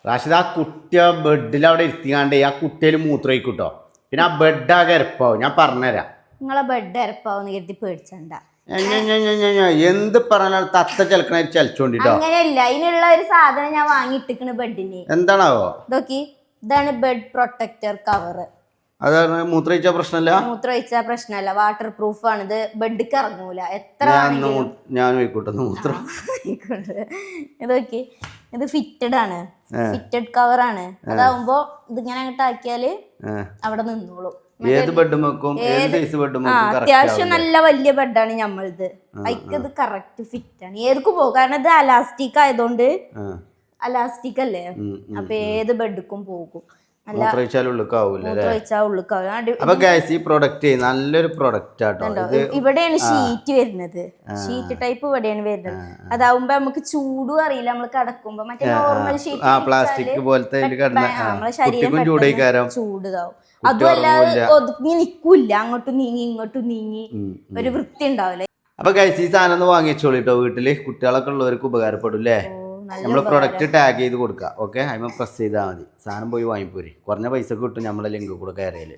റാഷിദ് ആ കുട്ടിയെ ബെഡിൽ അവിടെ ഇരുത്തിക്കാണ്ട് ആ കുട്ടിയിൽ മൂത്രമൊഴിക്കൂട്ടോ. പിന്നെ ആ ബെഡാകെ എരപ്പാവും. ഞാൻ പറഞ്ഞുതരാം. നിങ്ങളെ ബെഡ് എരപ്പാവെന്ന് കരുതി പേടിച്ചണ്ട. എന്ത് പറഞ്ഞാൽ തത്ത ചെലക്കണ ചലിച്ചോണ്ടിട്ടോ. അങ്ങനെയല്ല, ഇതിനുള്ള ഒരു സാധനം ഞാൻ വാങ്ങിയിട്ടിക്കണ് ബെഡിന്. എന്താണാവോ നോക്കി, ഇതാണ് ബെഡ് പ്രൊട്ടക്ടർ കവർ. അതാണ് മൂത്രമൊഴിച്ച പ്രശ്നമല്ല. മൂത്രമൊഴിച്ച പ്രശ്നമല്ല, വാട്ടർ പ്രൂഫ് ആണ്. ഇത് ബെഡിക്ക് ഇറങ്ങൂല എത്ര ഞാൻ പോയിക്കോട്ടെ മൂത്രം. ഇത് നോക്കി, ഇത് ഫിറ്റഡ് ആണ്, ഫിറ്റഡ് കവർ ആണ്. അതാവുമ്പോ ഇതിങ്ങനെ അങ്ങോട്ട് ആക്കിയാല് അവിടെ നിന്നോളും. ഏത് ബെഡും വെക്കും, ഏത് സൈസ് ബെഡും വെക്കും. അത്യാവശ്യം നല്ല വലിയ ബെഡാണ് ഞമ്മളത്. അതിക്ക് ഇത് കറക്റ്റ് ഫിറ്റ് ആണ്, ഏതൊക്കെ പോകും. കാരണം ഇത് അലാസ്റ്റിക് ആയതുകൊണ്ട്, അലാസ്റ്റിക് അല്ലേ, അപ്പൊ ഏത് ബെഡുക്കും പോകും. ഈ പ്രൊഡക്റ്റ് നല്ലൊരു പ്രൊഡക്റ്റ് ആട്ടോ. ഇവിടെയാണ് ഷീറ്റ് വരുന്നത്, ഷീറ്റ് ടൈപ്പ് ഇവിടെയാണ് വരുന്നത്. അതാവുമ്പോ നമുക്ക് ചൂടും അറിയില്ല നമ്മൾ കിടക്കുമ്പോ. മറ്റേ നോർമൽ ഷീറ്റ് പ്ലാസ്റ്റിക് പോലത്തെ നമ്മളെ ശരീരം ചൂടാവും. അതുമല്ല ഒതുങ്ങി നിക്കൂല, അങ്ങോട്ടും നീങ്ങി ഇങ്ങോട്ടും നീങ്ങി ഒരു വൃത്തി ഉണ്ടാവില്ല. അപ്പൊ ഗൈസ് ഈ സാധനം ഒന്ന് വാങ്ങിച്ചോളിട്ടോ. വീട്ടില് കുട്ടികളൊക്കെ ഉള്ളവർക്ക് ഉപകാരപ്പെടും അല്ലേ. നമ്മള് പ്രൊഡക്റ്റ് ടാഗ് ചെയ്ത് കൊടുക്കുക. ഓക്കെ, അതിന് പ്രസ് ചെയ്താൽ മതി. സാധനം പോയി വാങ്ങിപ്പോരി. കുറഞ്ഞ പൈസക്ക് കിട്ടും നമ്മളെ ലിങ്ക് കൂടെ കയറിയാല്.